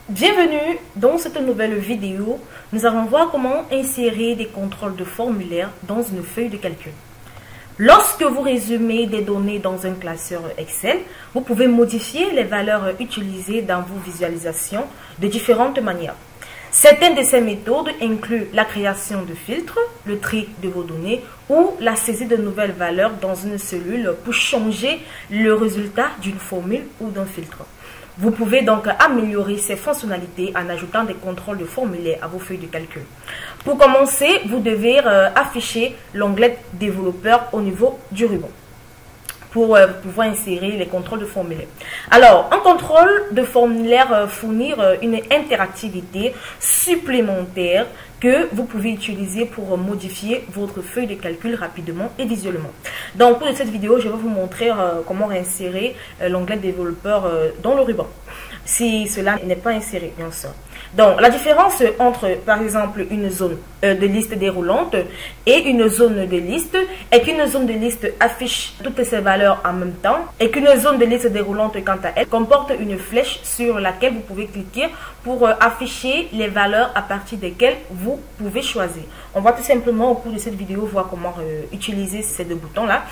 Bienvenue dans cette nouvelle vidéo. Nous allons voir comment insérer des contrôles de formulaire dans une feuille de calcul. Lorsque vous résumez des données dans un classeur Excel, vous pouvez modifier les valeurs utilisées dans vos visualisations de différentes manières. Certaines de ces méthodes incluent la création de filtres, le tri de vos données ou la saisie de nouvelles valeurs dans une cellule pour changer le résultat d'une formule ou d'un filtre. Vous pouvez donc améliorer ces fonctionnalités en ajoutant des contrôles de formulaire à vos feuilles de calcul. Pour commencer, vous devez afficher l'onglet développeur au niveau du ruban pour pouvoir insérer les contrôles de formulaire. Alors, un contrôle de formulaire fournit une interactivité supplémentaire que vous pouvez utiliser pour modifier votre feuille de calcul rapidement et visuellement. Donc, pour cette vidéo, je vais vous montrer comment insérer l'onglet développeur dans le ruban, si cela n'est pas inséré, bien sûr. Donc, la différence entre, par exemple, une zone de liste déroulante et une zone de liste est qu'une zone de liste affiche toutes ces valeurs en même temps et qu'une zone de liste déroulante, quant à elle, comporte une flèche sur laquelle vous pouvez cliquer pour afficher les valeurs à partir desquelles vous pouvez choisir. On va tout simplement, au cours de cette vidéo, voir comment utiliser ces deux boutons-là.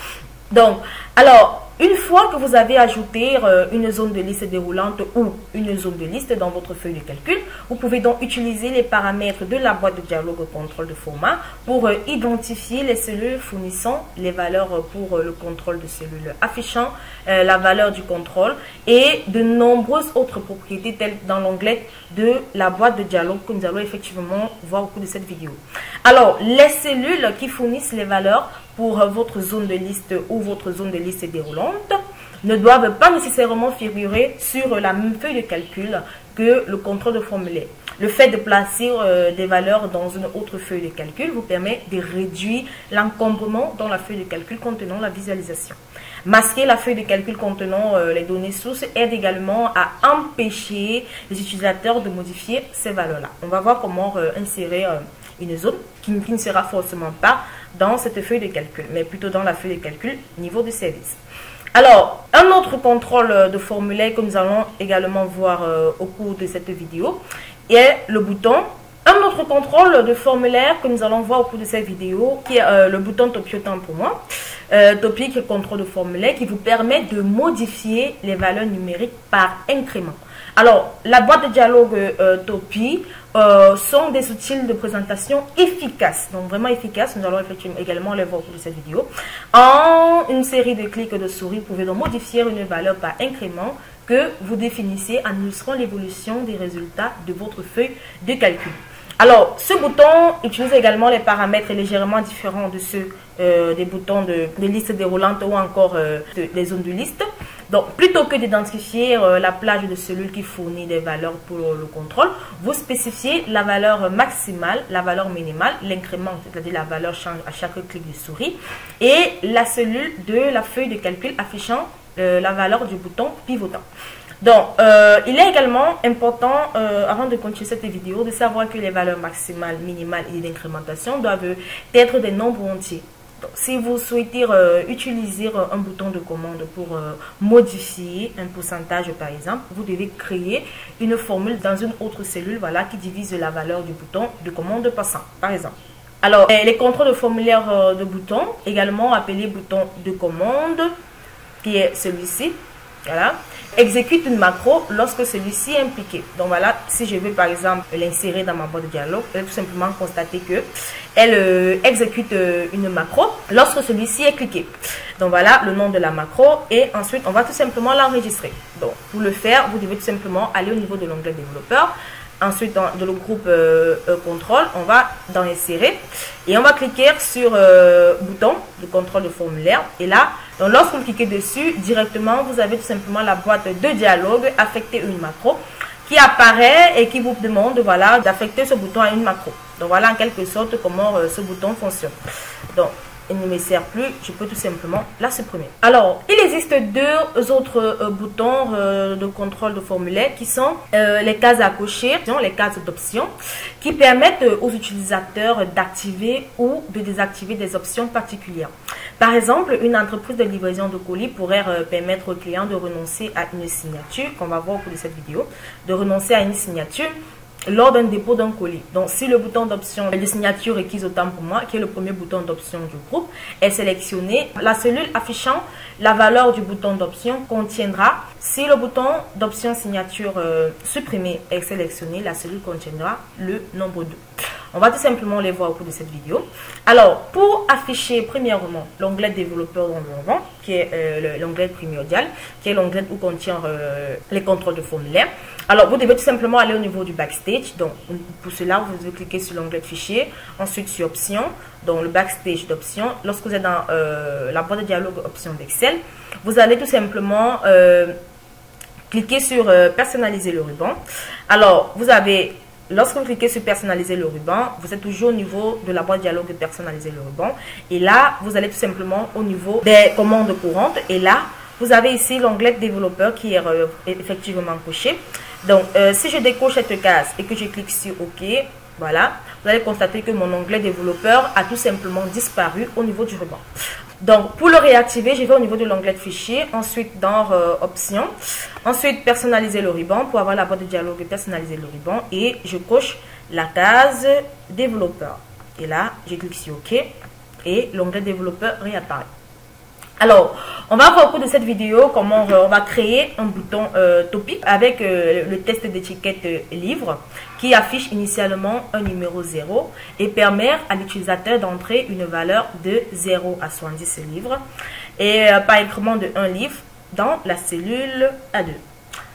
Donc, alors, une fois que vous avez ajouté une zone de liste déroulante ou une zone de liste dans votre feuille de calcul, vous pouvez donc utiliser les paramètres de la boîte de dialogue contrôle de format pour identifier les cellules fournissant les valeurs pour le contrôle de cellules, affichant la valeur du contrôle et de nombreuses autres propriétés telles dans l'onglet de la boîte de dialogue que nous allons effectivement voir au cours de cette vidéo. Alors, les cellules qui fournissent les valeurs pour votre zone de liste ou votre zone de liste déroulante ne doivent pas nécessairement figurer sur la même feuille de calcul que le contrôle de formulaire. Le fait de placer des valeurs dans une autre feuille de calcul vous permet de réduire l'encombrement dans la feuille de calcul contenant la visualisation. Masquer la feuille de calcul contenant les données sources aide également à empêcher les utilisateurs de modifier ces valeurs-là. On va voir comment insérer une zone qui ne sera forcément pas dans cette feuille de calcul, mais plutôt dans la feuille de calcul niveau de service. Alors, un autre contrôle de formulaire que nous allons également voir au cours de cette vidéo est le bouton. Un autre contrôle de formulaire que nous allons voir au cours de cette vidéo, qui est le bouton Topi autant pour moi. Topic contrôle de formulaire qui vous permet de modifier les valeurs numériques par incrément. Alors, la boîte de dialogue Topi sont des outils de présentation efficaces, donc vraiment efficaces. Nous allons effectivement également les voir au cours de cette vidéo. En une série de clics de souris, vous pouvez donc modifier une valeur par incrément que vous définissez en illustrant l'évolution des résultats de votre feuille de calcul. Alors, ce bouton utilise également les paramètres légèrement différents de ceux des boutons de liste déroulante ou encore des zones de liste. Donc, plutôt que d'identifier la plage de cellules qui fournit des valeurs pour le contrôle, vous spécifiez la valeur maximale, la valeur minimale, l'incrément, c'est-à-dire la valeur change à chaque clic de souris, et la cellule de la feuille de calcul affichant la valeur du bouton pivotant. Donc, il est également important, avant de continuer cette vidéo, de savoir que les valeurs maximales, minimales et d'incrémentation doivent être des nombres entiers. Donc, si vous souhaitez utiliser un bouton de commande pour modifier un pourcentage, par exemple, vous devez créer une formule dans une autre cellule, voilà, qui divise la valeur du bouton de commande par 100, par exemple. Alors, les contrôles de formulaire de bouton, également appelé bouton de commande, qui est celui-ci, voilà, exécute une macro lorsque celui-ci est impliqué. Donc voilà, si je veux par exemple l'insérer dans ma boîte de dialogue, je vais tout simplement constater que elle exécute une macro lorsque celui-ci est cliqué. Donc voilà le nom de la macro et ensuite on va tout simplement l'enregistrer. Donc pour le faire, vous devez tout simplement aller au niveau de l'onglet développeur. Ensuite, dans le groupe contrôle, on va dans insérer et on va cliquer sur bouton de contrôle de formulaire. Et là, donc lorsque vous cliquez dessus, directement, vous avez tout simplement la boîte de dialogue affectée une macro qui apparaît et qui vous demande voilà, d'affecter ce bouton à une macro. Donc voilà en quelque sorte comment ce bouton fonctionne. Donc, elle ne me sert plus, je peux tout simplement la supprimer. Alors, il existe deux autres boutons de contrôle de formulaire qui sont les cases à cocher, les cases d'options, qui permettent aux utilisateurs d'activer ou de désactiver des options particulières. Par exemple, une entreprise de livraison de colis pourrait permettre au client de renoncer à une signature, qu'on va voir au cours de cette vidéo, de renoncer à une signature lors d'un dépôt d'un colis. Donc, si le bouton d'option de signature requise autant pour moi, qui est le premier bouton d'option du groupe, est sélectionné, la cellule affichant la valeur du bouton d'option contiendra, si le bouton d'option signature supprimé est sélectionné, la cellule contiendra le nombre 2. On va tout simplement les voir au cours de cette vidéo. Alors, pour afficher premièrement l'onglet développeur d'environnement, qui est l'onglet primordial, qui est l'onglet où contient les contrôles de formulaire. Alors, vous devez tout simplement aller au niveau du backstage. Donc, pour cela, vous devez cliquer sur l'onglet fichier, ensuite sur options, donc le backstage d'options. Lorsque vous êtes dans la boîte de dialogue options d'Excel, vous allez tout simplement cliquer sur personnaliser le ruban. Alors, vous avez... Lorsque vous cliquez sur personnaliser le ruban, vous êtes toujours au niveau de la boîte dialogue de personnaliser le ruban. Et là, vous allez tout simplement au niveau des commandes courantes. Et là, vous avez ici l'onglet développeur qui est effectivement coché. Donc, si je décoche cette case et que je clique sur OK, voilà, vous allez constater que mon onglet développeur a tout simplement disparu au niveau du ruban. Donc, pour le réactiver, je vais au niveau de l'onglet fichier, ensuite dans options, ensuite personnaliser le ruban pour avoir la boîte de dialogue et personnaliser le ruban et je coche la case développeur. Et là, je clique sur OK et l'onglet développeur réapparaît. Alors, on va voir au cours de cette vidéo comment on va créer un bouton topic avec le test d'étiquette livre qui affiche initialement un numéro 0 et permet à l'utilisateur d'entrer une valeur de 0 à 70 livres et par incrément de 1 livre dans la cellule A2.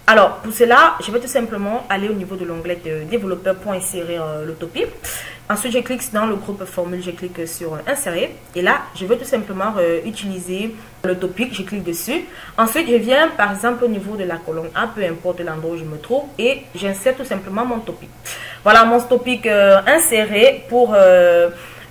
Alors, pour cela, je vais tout simplement aller au niveau de l'onglet développeur pour insérer le topic. Ensuite, je clique dans le groupe formule, je clique sur insérer. Et là, je vais tout simplement utiliser le topic, je clique dessus. Ensuite, je viens par exemple au niveau de la colonne A, peu importe l'endroit où je me trouve, et j'insère tout simplement mon topic. Voilà mon topic inséré pour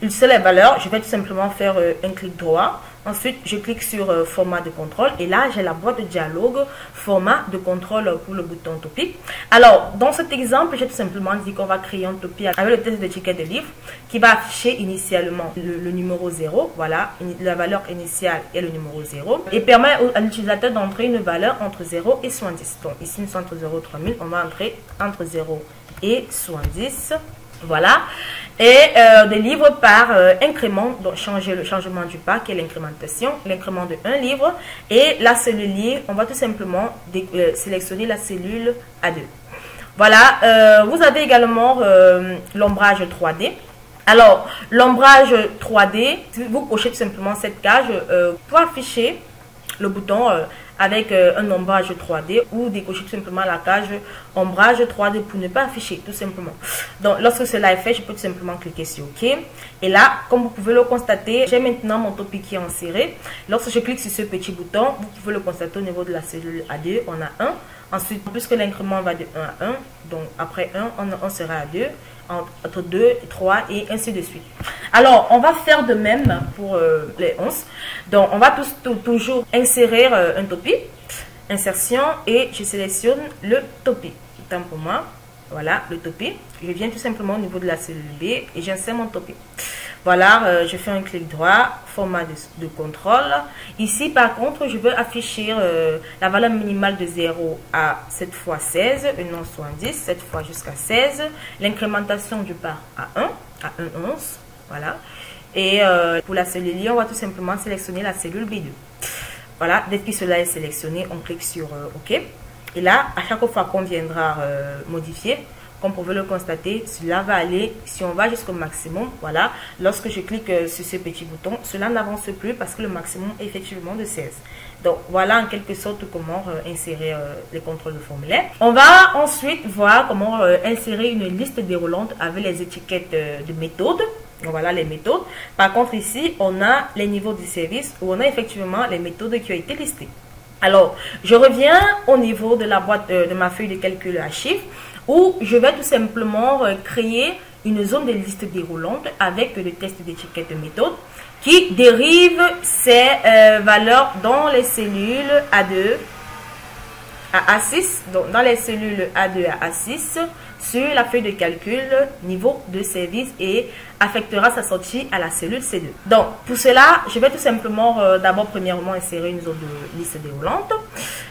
illustrer les valeurs. Je vais tout simplement faire un clic droit. Ensuite, je clique sur format de contrôle et là, j'ai la boîte de dialogue format de contrôle pour le bouton topic. Alors, dans cet exemple, j'ai tout simplement dit qu'on va créer un topic avec le test d'étiquette de livre qui va afficher initialement le numéro 0. Voilà, la valeur initiale est le numéro 0 et permet à l'utilisateur d'entrer une valeur entre 0 et 70. Donc, ici, nous sommes entre 0 et 3000. On va entrer entre 0 et 70. Voilà. Et des livres par incrément, donc changer le changement du pas qui est l'incrémentation, l'incrément de 1 livre. Et la cellule livre, on va tout simplement sélectionner la cellule A2. Voilà, vous avez également l'ombrage 3D. Alors, l'ombrage 3D, vous cochez tout simplement cette case pour afficher le bouton avec un ombrage 3D ou décocher tout simplement la case ombrage 3D pour ne pas afficher tout simplement. Donc lorsque cela est fait, je peux tout simplement cliquer sur OK. Et là, comme vous pouvez le constater, j'ai maintenant mon topic qui est inséré. Lorsque je clique sur ce petit bouton, vous pouvez le constater au niveau de la cellule A2, on a 1. Ensuite, puisque l'incrément va de 1 à 1, donc après 1, on sera à 2, entre 2 et 3 et ainsi de suite. Alors, on va faire de même pour les 11. Donc, on va toujours insérer un topic, insertion et je sélectionne le topic. Temps pour moi, voilà le topic. Je viens tout simplement au niveau de la cellule B et j'insère mon topic. Voilà, je fais un clic droit, format de contrôle. Ici, par contre, je veux afficher la valeur minimale de 0 à 7 fois 16, et non 70, 7 fois jusqu'à 16. L'incrémentation du pas à 1, à 1, 11. Voilà. Et pour la cellule I, on va tout simplement sélectionner la cellule B2. Voilà, dès que cela est sélectionné, on clique sur OK. Et là, à chaque fois qu'on viendra modifier, comme vous pouvez le constater, cela va aller, si on va jusqu'au maximum, voilà, lorsque je clique sur ce petit bouton, cela n'avance plus parce que le maximum est effectivement de 16. Donc, voilà en quelque sorte comment insérer les contrôles de formulaire. On va ensuite voir comment insérer une liste déroulante avec les étiquettes de méthodes. Donc, voilà les méthodes. Par contre, ici, on a les niveaux de service où on a effectivement les méthodes qui ont été listées. Alors, je reviens au niveau de la boîte de ma feuille de calcul à chiffres où je vais tout simplement créer une zone de liste déroulante avec le test d'étiquette de méthode qui dérive ces valeurs dans les cellules A2 à A6, donc dans les cellules A2 à A6 sur la feuille de calcul niveau de service et affectera sa sortie à la cellule C2. Donc pour cela, je vais tout simplement d'abord premièrement insérer une zone de liste déroulante.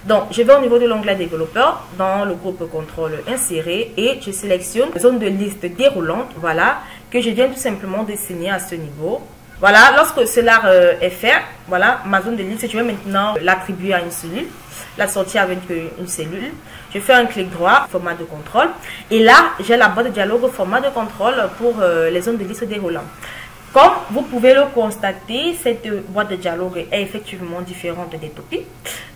Donc je vais au niveau de l'onglet développeur dans le groupe contrôle insérer et je sélectionne zone de liste déroulante, voilà, que je viens tout simplement dessiner à ce niveau. Voilà, lorsque cela est fait, voilà ma zone de liste, je vais maintenant l'attribuer à une cellule, la sortie avec une cellule. Je fais un clic droit, format de contrôle. Et là, j'ai la boîte de dialogue format de contrôle pour les zones de liste déroulant. Comme vous pouvez le constater, cette boîte de dialogue est effectivement différente des topics.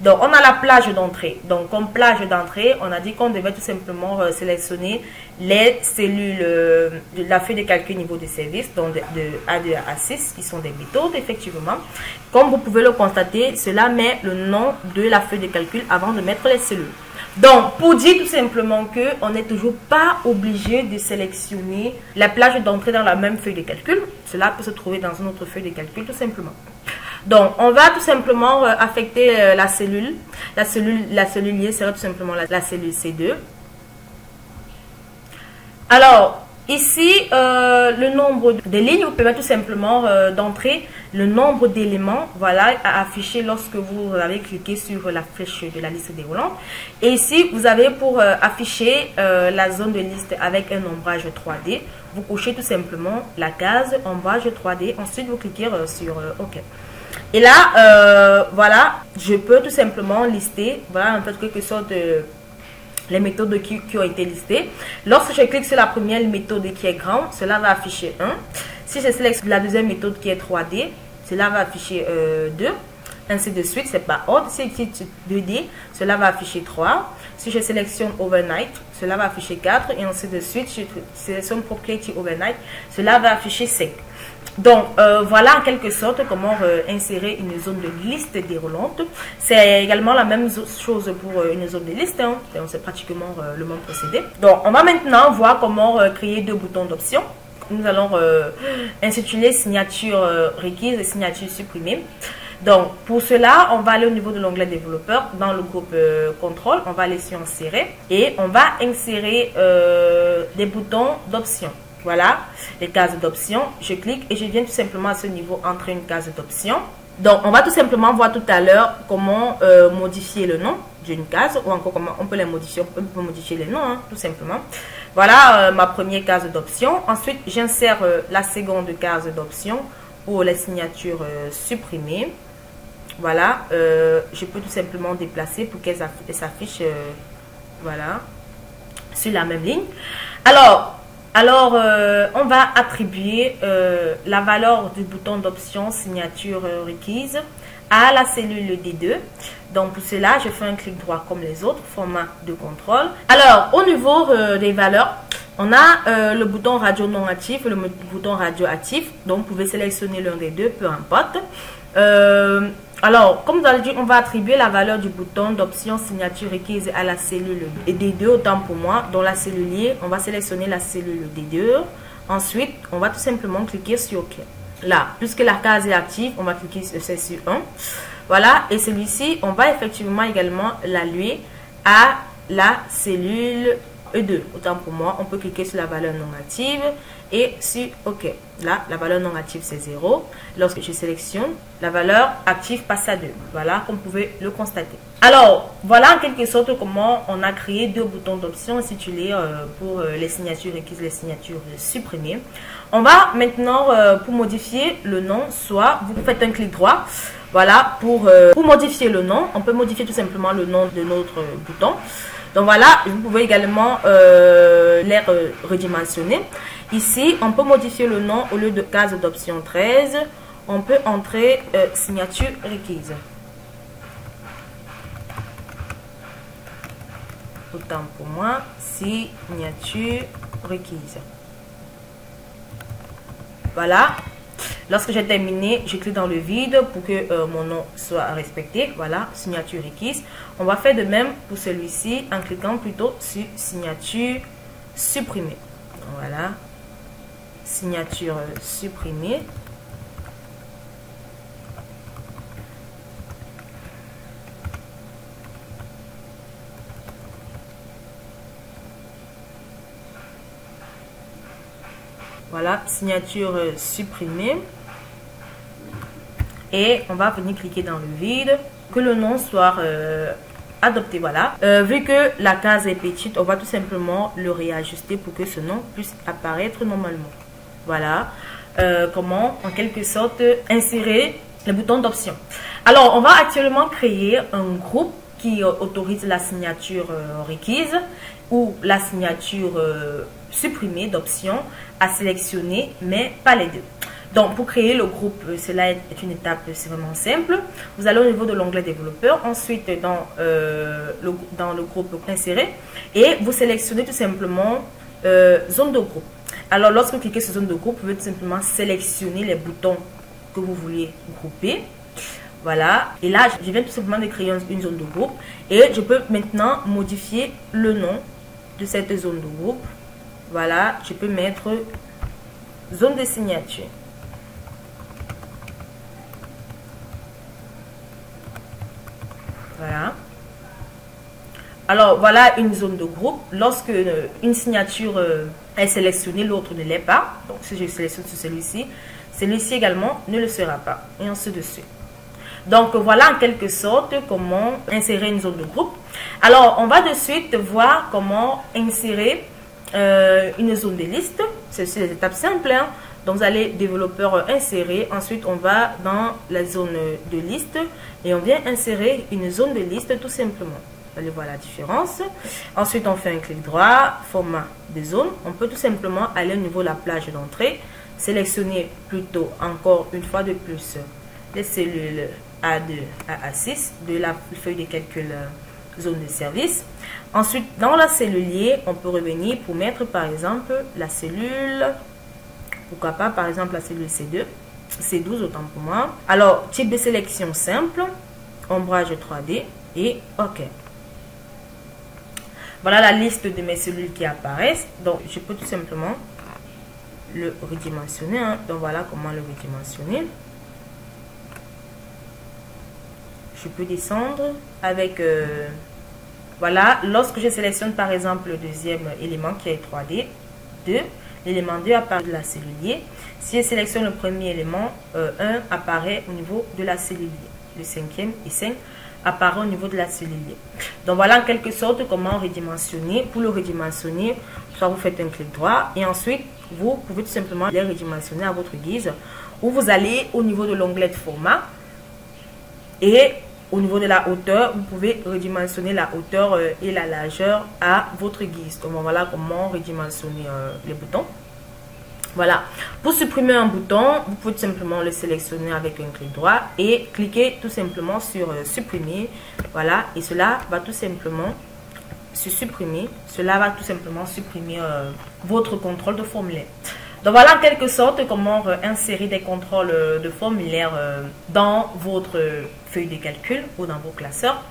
Donc, on a la plage d'entrée. Donc, comme plage d'entrée, on a dit qu'on devait tout simplement sélectionner les cellules de la feuille de calcul niveau de service, donc de A2 à A6, qui sont des méthodes, effectivement. Comme vous pouvez le constater, cela met le nom de la feuille de calcul avant de mettre les cellules. Donc, pour dire tout simplement qu'on n'est toujours pas obligé de sélectionner la plage d'entrée dans la même feuille de calcul. Cela peut se trouver dans une autre feuille de calcul, tout simplement. Donc, on va tout simplement affecter la cellule. La cellule liée sera tout simplement la cellule C2. Alors, ici, le nombre de lignes vous permet tout simplement d'entrer le nombre d'éléments, voilà, à afficher lorsque vous avez cliqué sur la flèche de la liste déroulante. Et ici, vous avez pour afficher la zone de liste avec un ombrage 3D. Vous cochez tout simplement la case ombrage 3D. Ensuite, vous cliquez sur OK. Et là, voilà, je peux tout simplement lister, voilà, en fait, quelque sorte de les méthodes qui ont été listées. Lorsque je clique sur la première méthode qui est grande, cela va afficher 1. Si je sélectionne la deuxième méthode qui est 3D, cela va afficher 2. Ainsi de suite, c'est pas ordre. Si je clique 2D, cela va afficher 3. Si je sélectionne Overnight, cela va afficher 4. Et ainsi de suite, je sélectionne Propriety Overnight, cela va afficher 5. Donc, voilà en quelque sorte comment insérer une zone de liste déroulante. C'est également la même chose pour une zone de liste. Hein. C'est pratiquement le même procédé. Donc, on va maintenant voir comment créer deux boutons d'options. Nous allons intituler signature requise et signature supprimée. Donc, pour cela, on va aller au niveau de l'onglet développeur dans le groupe contrôle. On va aller sur insérer et on va insérer des boutons d'options. Voilà, les cases d'options. Je clique et je viens tout simplement à ce niveau entrer une case d'options. Donc, on va tout simplement voir tout à l'heure comment modifier le nom d'une case ou encore comment on peut les modifier. On peut modifier les noms, hein, tout simplement. Voilà ma première case d'options. Ensuite, j'insère la seconde case d'options pour les signatures supprimées. Voilà, je peux tout simplement déplacer pour qu'elles s'affichent voilà, sur la même ligne. Alors, on va attribuer la valeur du bouton d'option signature requise à la cellule D2. Donc, pour cela, je fais un clic droit comme les autres, format de contrôle. Alors, au niveau des valeurs, on a le bouton radio non actif et le bouton radio actif. Donc, vous pouvez sélectionner l'un des deux, peu importe. Alors, comme vous avez dit, on va attribuer la valeur du bouton d'option signature requise à la cellule D2, autant pour moi. Dans la cellule liée, on va sélectionner la cellule D2. Ensuite, on va tout simplement cliquer sur OK. Là, puisque la case est active, on va cliquer sur 1. Voilà, et celui-ci, on va effectivement également l'allouer à la cellule E2. Autant pour moi, on peut cliquer sur la valeur non active et sur OK. Là, la valeur non active, c'est 0. Lorsque je sélectionne, la valeur active passe à 2. Voilà, comme vous pouvez le constater. Alors, voilà en quelque sorte comment on a créé deux boutons d'options intitulés pour les signatures requises, les signatures supprimées. On va maintenant, pour modifier le nom, soit vous faites un clic droit. Voilà, pour modifier le nom, on peut modifier tout simplement le nom de notre bouton. Donc voilà, vous pouvez également les redimensionner. Ici, on peut modifier le nom au lieu de case d'option 13. On peut entrer signature requise. Autant pour moi, signature requise. Voilà. Lorsque j'ai terminé, je clique dans le vide pour que mon nom soit respecté. Voilà, signature requise. On va faire de même pour celui-ci en cliquant plutôt sur signature supprimée. Voilà. signature supprimée. Voilà, signature supprimée. Et on va venir cliquer dans le vide, que le nom soit adopté. Voilà, vu que la case est petite, on va tout simplement le réajuster pour que ce nom puisse apparaître normalement. Voilà comment en quelque sorte insérer les boutons d'option. Alors on va actuellement créer un groupe qui autorise la signature requise ou la signature supprimée d'options à sélectionner, mais pas les deux. Donc pour créer le groupe, cela est une étape, c'est vraiment simple. Vous allez au niveau de l'onglet développeur, ensuite dans le groupe insérer, et vous sélectionnez tout simplement zone de groupe. Alors lorsque vous cliquez sur zone de groupe, vous pouvez tout simplement sélectionner les boutons que vous voulez grouper. Voilà, et là je viens tout simplement de créer une zone de groupe, et je peux maintenant modifier le nom de cette zone de groupe. Voilà, je peux mettre zone de signature. Voilà. Alors voilà une zone de groupe. Lorsque une signature est sélectionnée, l'autre ne l'est pas. Donc si je sélectionne sur celui-ci également ne le sera pas. Et ainsi de suite. Donc voilà en quelque sorte comment insérer une zone de groupe. Alors on va de suite voir comment insérer une zone de liste. C'est des étapes simples. Hein. Donc vous allez développeur insérer. Ensuite on va dans la zone de liste et on vient insérer une zone de liste tout simplement. Vous allez voir la différence. Ensuite on fait un clic droit, format de zone. On peut tout simplement aller au niveau de la plage d'entrée. Sélectionner plutôt encore une fois de plus les cellules A2 à A6 de la feuille de calcul zone de service. Ensuite, dans la cellulier, on peut revenir pour mettre par exemple la cellule, pourquoi pas par exemple la cellule C2, C12 autant pour moi. Alors, type de sélection simple, ombrage 3D et OK. Voilà la liste de mes cellules qui apparaissent. Donc, je peux tout simplement le redimensionner. Hein. Donc, voilà comment le redimensionner. Je peux descendre avec... voilà, lorsque je sélectionne par exemple le deuxième élément qui est 3D, 2, l'élément 2 apparaît de la cellulier. Si je sélectionne le premier élément, 1 apparaît au niveau de la cellulier. Le cinquième et 5 apparaît au niveau de la cellulier. Donc voilà en quelque sorte comment redimensionner. Pour le redimensionner, soit vous faites un clic droit et ensuite vous pouvez tout simplement les redimensionner à votre guise. Ou vous allez au niveau de l'onglet de format et au niveau de la hauteur, vous pouvez redimensionner la hauteur et la largeur à votre guise. Donc voilà comment redimensionner les boutons. Voilà. Pour supprimer un bouton, vous pouvez tout simplement le sélectionner avec un clic droit et cliquer tout simplement sur supprimer. Voilà. Et cela va tout simplement se supprimer. Cela va tout simplement supprimer votre contrôle de formulaire. Donc voilà en quelque sorte comment insérer des contrôles de formulaire dans votre feuille de calcul ou dans vos classeurs.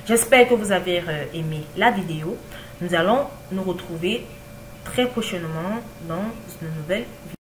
J'espère que vous avez aimé la vidéo. Nous allons nous retrouver très prochainement dans une nouvelle vidéo.